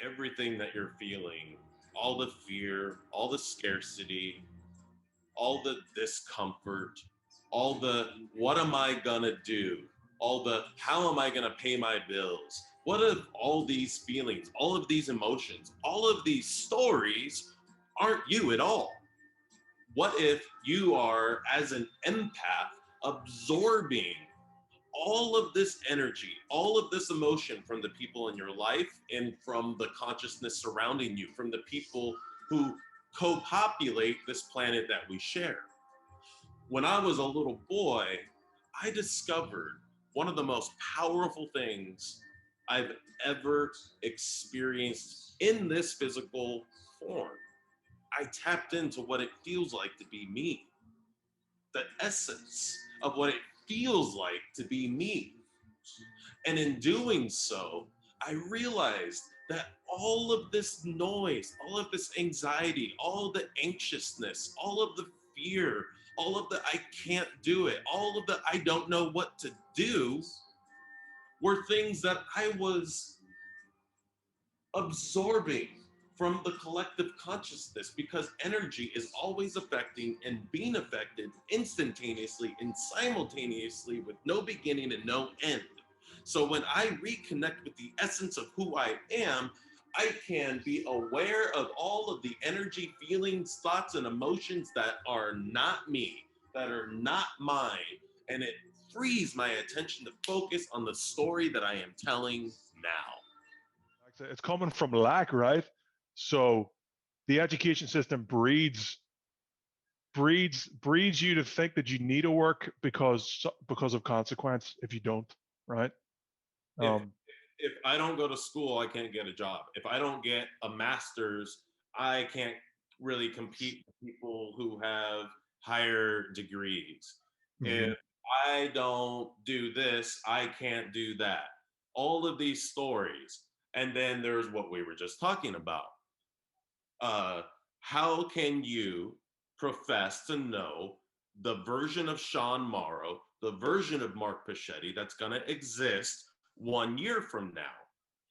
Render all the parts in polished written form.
everything that you're feeling, all the fear, all the scarcity, all the discomfort, all the what am I gonna do, all the how am I gonna pay my bills? What if all these feelings, all of these emotions, all of these stories aren't you at all? What if you are, as an empath, absorbing all of this energy, all of this emotion from the people in your life and from the consciousness surrounding you, from the people who co populate this planet that we share? When I was a little boy, I discovered one of the most powerful things I've ever experienced in this physical form. I tapped into what it feels like to be me, the essence of what it feels like to be me. And in doing so, I realized that all of this noise, all of this anxiety, all of the anxiousness, all of the fear, all of the I can't do it, all of the I don't know what to do were things that I was absorbing from the collective consciousness, because energy is always affecting and being affected instantaneously and simultaneously with no beginning and no end. So when I reconnect with the essence of who I am, I can be aware of all of the energy, feelings, thoughts, and emotions that are not me, that are not mine. And it frees my attention to focus on the story that I am telling now. It's coming from lack, right? So the education system breeds you to think that you need to work because of consequence if you don't, right? if Um, if I don't go to school, I can't get a job. If I don't get a master's, I can't really compete with people who have higher degrees. mhm. If I don't do this, I can't do that. All of these stories. And then there's what we were just talking about. uh, how can you profess to know the version of Sean Morrow, the version of Mark Pachetti that's going to exist 1 year from now?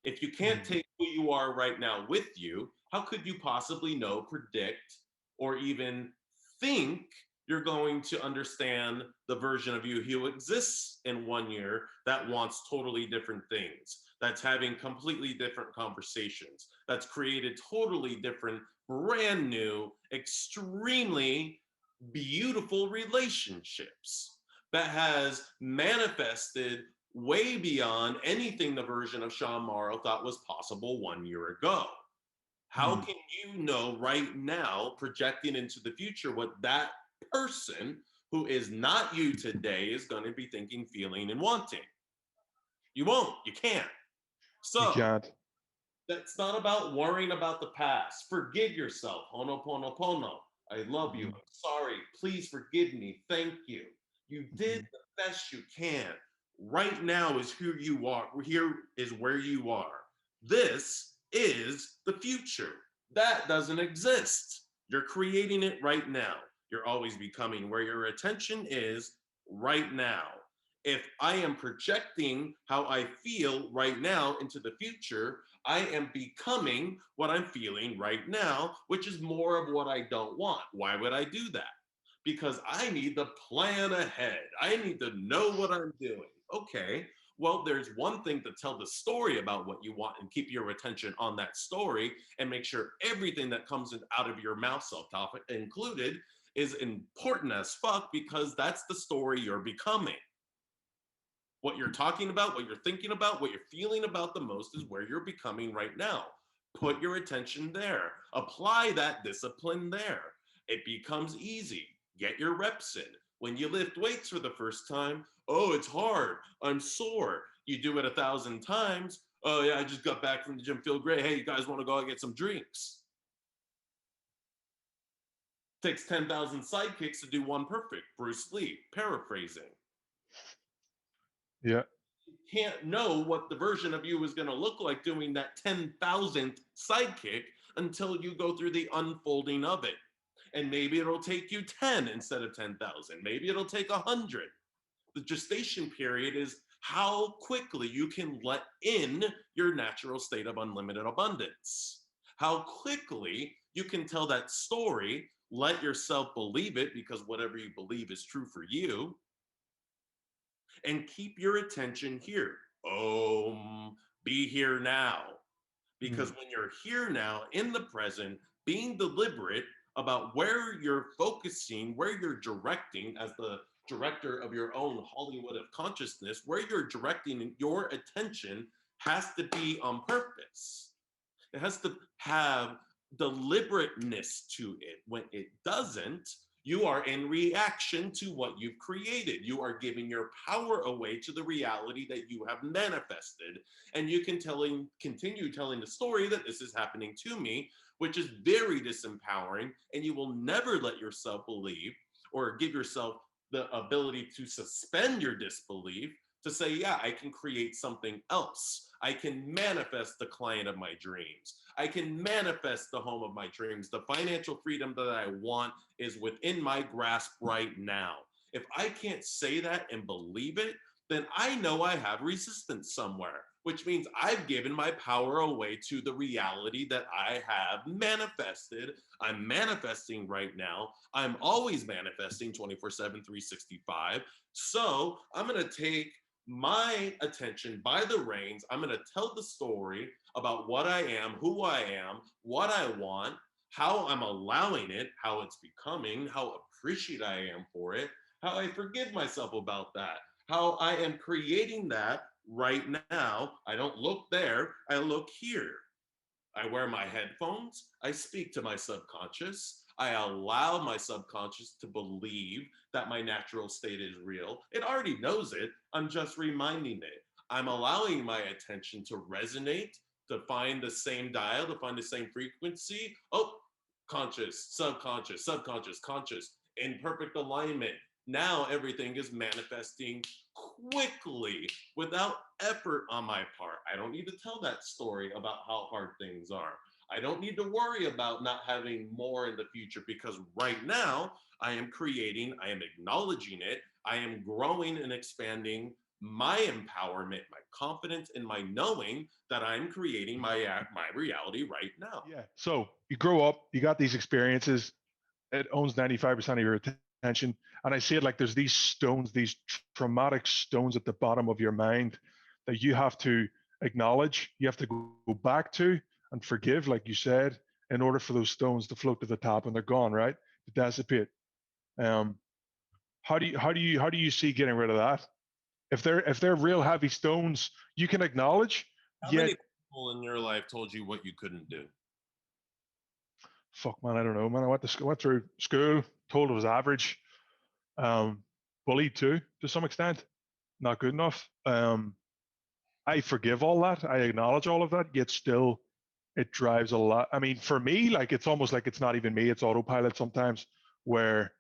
If you can't Mhm. take who you are right now with you, how could you possibly know, predict, or even think you're going to understand the version of you who exists in 1 year that wants totally different things, that's having completely different conversations, that's created totally different, brand new, extremely beautiful relationships, that has manifested way beyond anything the version of Sean Morrow thought was possible 1 year ago? How Mhm. can you know right now, projecting into the future, what that person who is not you today is going to be thinking, feeling, and wanting? You won't. You can't. You So can't. that's not about worrying about the past. Forgive yourself. Honoponopono. I love you. Mhm. I'm sorry. Please forgive me. Thank you. You did Mhm. the best you can. Right now is who you are. Here is where you are. This is the future. That doesn't exist. You're creating it right now. You're always becoming where your attention is right now. If I am projecting how I feel right now into the future, I am becoming what I'm feeling right now, which is more of what I don't want. Why would I do that? Because I need to plan ahead. I need to know what I'm doing. Okay, well, there's one thing to tell the story about what you want and keep your attention on that story and make sure everything that comes out of your mouth, self topic included, is important as fuck, because that's the story you're becoming. What you're talking about, what you're thinking about, what you're feeling about the most is where you're becoming right now. Put your attention there. Apply that discipline there. It becomes easy. Get your reps in. When you lift weights for the first time, oh, it's hard. I'm sore. You do it 1,000 times. Oh, yeah, I just got back from the gym. Feel great. Hey, you guys want to go out and get some drinks? Takes 10,000 sidekicks to do one perfect. Bruce Lee, paraphrasing. Yeah. Can't know what the version of you is going to look like doing that 10,000th sidekick until you go through the unfolding of it. And maybe it'll take you 10 instead of 10,000. Maybe it'll take 100. The gestation period is how quickly you can let in your natural state of unlimited abundance, how quickly you can tell that story, let yourself believe it because whatever you believe is true for you, and keep your attention here. Be here now. Because Mm. when you're here now in the present, being deliberate about where you're focusing, where you're directing as the director of your own Hollywood of consciousness, where you're directing your attention has to be on purpose. It has to have deliberateness to it. When it doesn't, you are in reaction to what you've created. You are giving your power away to the reality that you have manifested. And you can continue telling the story that this is happening to me, which is very disempowering. And you will never let yourself believe or give yourself the ability to suspend your disbelief to say, yeah, I can create something else. I can manifest the client of my dreams. I can manifest the home of my dreams. The financial freedom that I want is within my grasp right now. If I can't say that and believe it, then I know I have resistance somewhere, which means I've given my power away to the reality that I have manifested. I'm manifesting right now. I'm always manifesting 24/7, 365. So I'm going to take my attention by the reins. I'm going to tell the story about what I am, who I am, what I want, how I'm allowing it, how it's becoming, how appreciative I am for it, how I forgive myself about that, how I am creating that right now. I don't look there, I look here. I wear my headphones. I speak to my subconscious. I allow my subconscious to believe that my natural state is real. It already knows it. I'm just reminding it. I'm allowing my attention to resonate, to find the same dial, to find the same frequency. Oh, conscious, subconscious, subconscious, conscious, in perfect alignment. Now everything is manifesting quickly without effort on my part. I don't need to tell that story about how hard things are. I don't need to worry about not having more in the future because right now I am creating, I am acknowledging it, I am growing and expanding my empowerment, my confidence, and my knowing that I'm creating my reality right now. Yeah. So you grow up, you got these experiences, it owns 95% of your attention. And I see it like there's these stones, these traumatic stones at the bottom of your mind that you have to acknowledge, you have to go back to and forgive, like you said, in order for those stones to float to the top and they're gone, right? To dissipate. Um, how do you see getting rid of that? If they're real heavy stones, you can acknowledge, How many yet people in your life told you what you couldn't do? fuck man, I don't know, man. I went through school, told it was average, um, bullied too to some extent, not good enough. I forgive all that. I acknowledge all of that, yet still it drives a lot. I mean, for me, like it's almost like it's not even me, it's autopilot sometimes where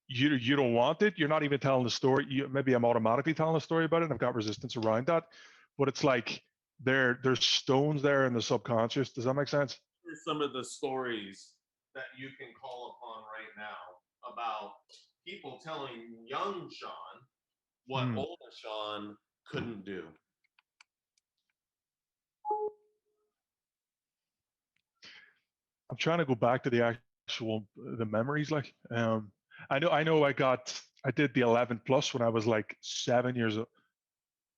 you don't want it. You're not even telling the story. Maybe I'm automatically telling a story about it and I've got resistance around that. But it's like there's stones there in the subconscious. Does that make sense? Are some of the stories that you can call upon right now about people telling young Sean what Hmm. older Sean couldn't do? I'm trying to go back to the actual the memories. Like, I know I did the 11 plus when I was like 7 years old.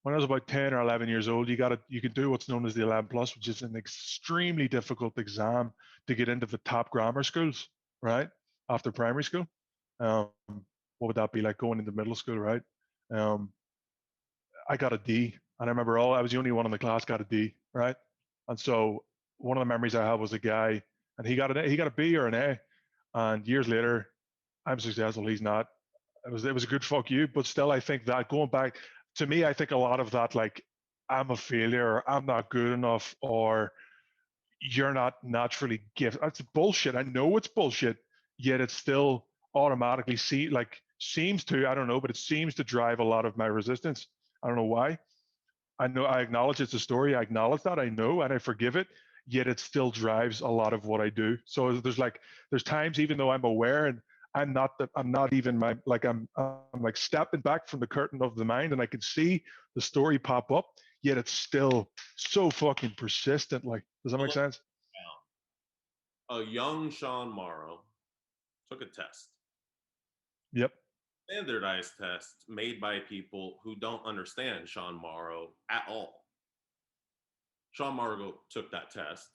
When I was about 10 or 11 years old, you can do what's known as the 11 plus, which is an extremely difficult exam to get into the top grammar schools, right? After primary school. Um, what would that be like going into middle school, right? Um, I got a D, and I remember I was the only one in the class got a D, right? And so one of the memories I have was a guy, and he got a B or an A, and years later, I'm successful, he's not. It was a good fuck you, but still, I think that going back to me, I think a lot of that like I'm a failure, or I'm not good enough, or you're not naturally gifted. That's bullshit. I know it's bullshit, yet it still automatically seems to, I don't know, but it seems to drive a lot of my resistance. I don't know why. I know I acknowledge it's a story. I acknowledge that. I know and I forgive it. Yet it still drives a lot of what I do. So there's times, even though I'm aware and I'm not even like I'm like stepping back from the curtain of the mind and I can see the story pop up, yet it's still so fucking persistent. Like, does that Well, make look, sense? a young Sean Morrow took a test, Yep. standardized test made by people who don't understand Sean Morrow at all. Sean Morrow took that test,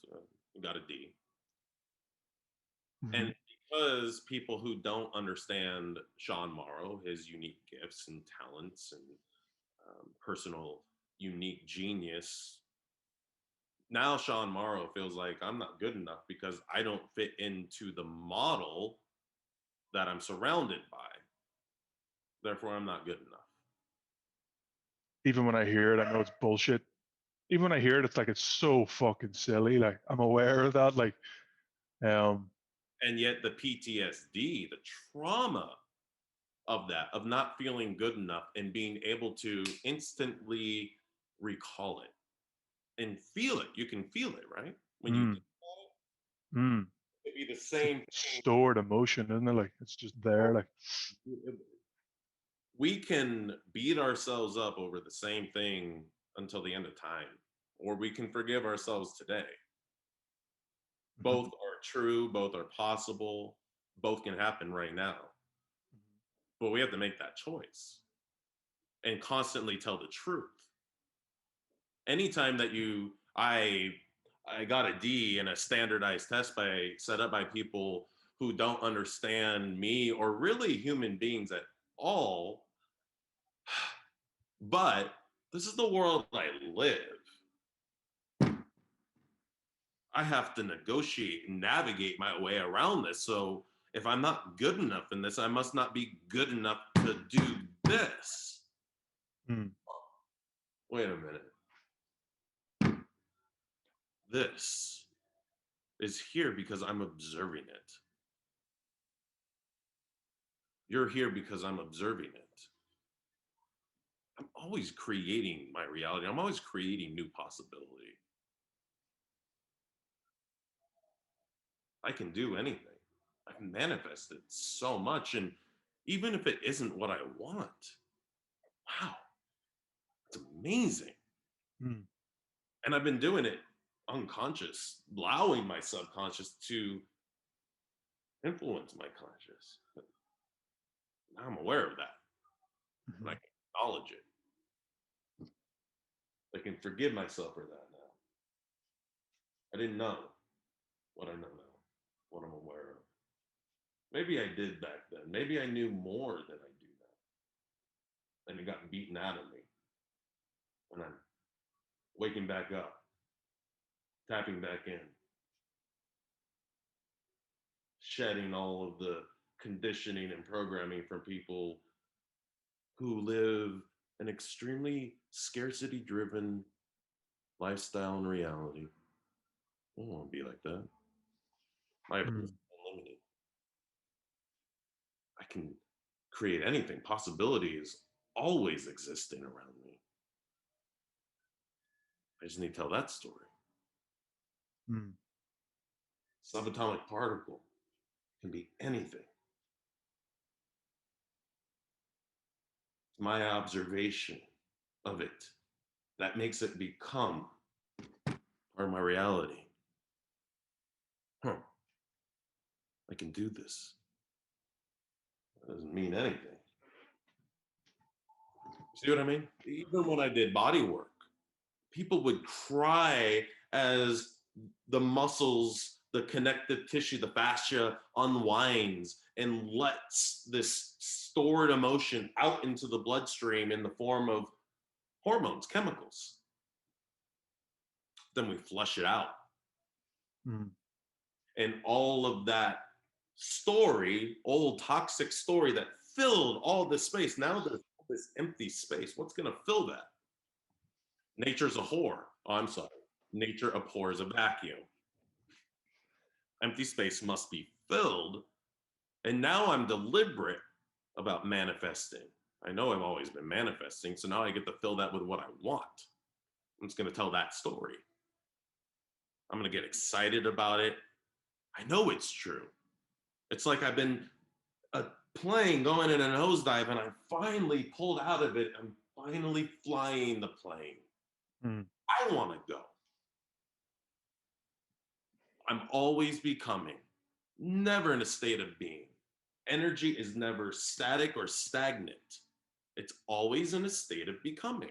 got a D. Hmm. And because people who don't understand Sean Morrow, his unique gifts and talents and personal unique genius, now Sean Morrow feels like I'm not good enough because I don't fit into the model that I'm surrounded by. Therefore, I'm not good enough. Even when I hear it, I know it's bullshit. Even when I hear it, it's like it's so fucking silly. Like I'm aware of that. Like, um, And yet, the PTSD, the trauma of that, of not feeling good enough and being able to instantly recall it and feel it. You can feel it, right? When you mm, mm, it be the it's like same thing. stored emotion, isn't it? Like it's just there. Like, We can beat ourselves up over the same thing until the end of time, or we can forgive ourselves today. mhm, Both are true, both are possible, both can happen right now. But we have to make that choice and constantly tell the truth. Anytime that I got a D in a standardized test by set up by people who don't understand me or really human beings at all, but this is the world I live. I have to negotiate and navigate my way around this. So if I'm not good enough in this, I must not be good enough to do this. mm, Wait a minute. This is here because I'm observing it. You're here because I'm observing it. I'm always creating my reality. I'm always creating new possibility. I can do anything. I can manifest it so much. And even if it isn't what I want, wow, it's amazing. mm. And I've been doing it unconscious, allowing my subconscious to influence my conscious. But now I'm aware of that and I Mhm. can acknowledge it. I can forgive myself for that now. I didn't know what I know now, what I'm aware of. Maybe I did back then. Maybe I knew more than I do now. And it got beaten out of me. And I'm waking back up, tapping back in, shedding all of the conditioning and programming from people who live an extremely scarcity driven lifestyle and reality. I don't want to be like that. My ability is Mm. unlimited. I can create anything. Possibility is always existing around me. I just need to tell that story. Mm. Subatomic particle can be anything. It's my observation of it that makes it become part of my reality. Huh, I can do this. That doesn't mean anything. See what I mean? Even when I did body work, people would cry as the muscles, the connective tissue, the fascia unwinds and lets this stored emotion out into the bloodstream in the form of hormones, chemicals. Then we flush it out. Mm. And all of that story, old toxic story that filled all this space, now there's this empty space. What's going to fill that? Nature's a whore. Oh, I'm sorry. Nature abhors a vacuum. Empty space must be filled. And now I'm deliberate about manifesting. I know I've always been manifesting, so now I get to fill that with what I want. I'm just going to tell that story. I'm going to get excited about it. I know it's true. It's like I've been a plane going in a nosedive, and I finally pulled out of it. I'm finally flying the plane. Mm. I want to go. I'm always becoming, never in a state of being. Energy is never static or stagnant. It's always in a state of becoming.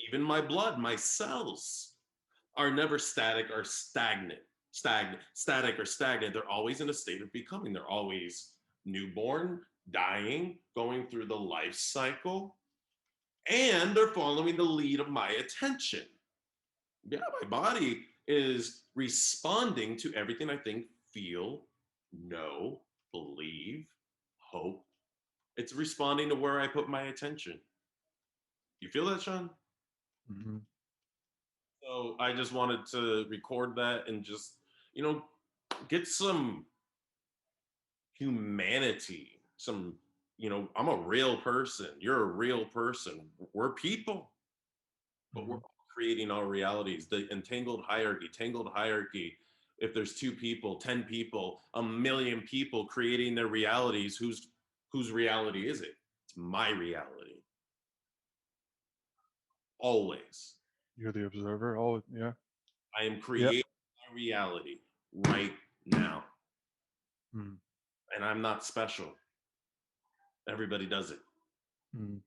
Even my blood, my cells are never static or stagnant. Static or stagnant. They're always in a state of becoming. They're always newborn, dying, going through the life cycle, and they're following the lead of my attention. Yeah, my body is responding to everything I think, feel, know, believe, hope. It's responding to where I put my attention. You feel that, Sean? Hmm. So I just wanted to record that and just, you know, get some humanity, some, I'm a real person. You're a real person. We're people, but we're Hmm. all creating our realities. The entangled hierarchy, tangled hierarchy. If there's two people, 10 people, a million people creating their realities, whose reality is it? It's my reality. Always. You're the observer. Oh, yeah. I am Yeah. creating my reality right now. Mm. And I'm not special. Everybody does it. Mm.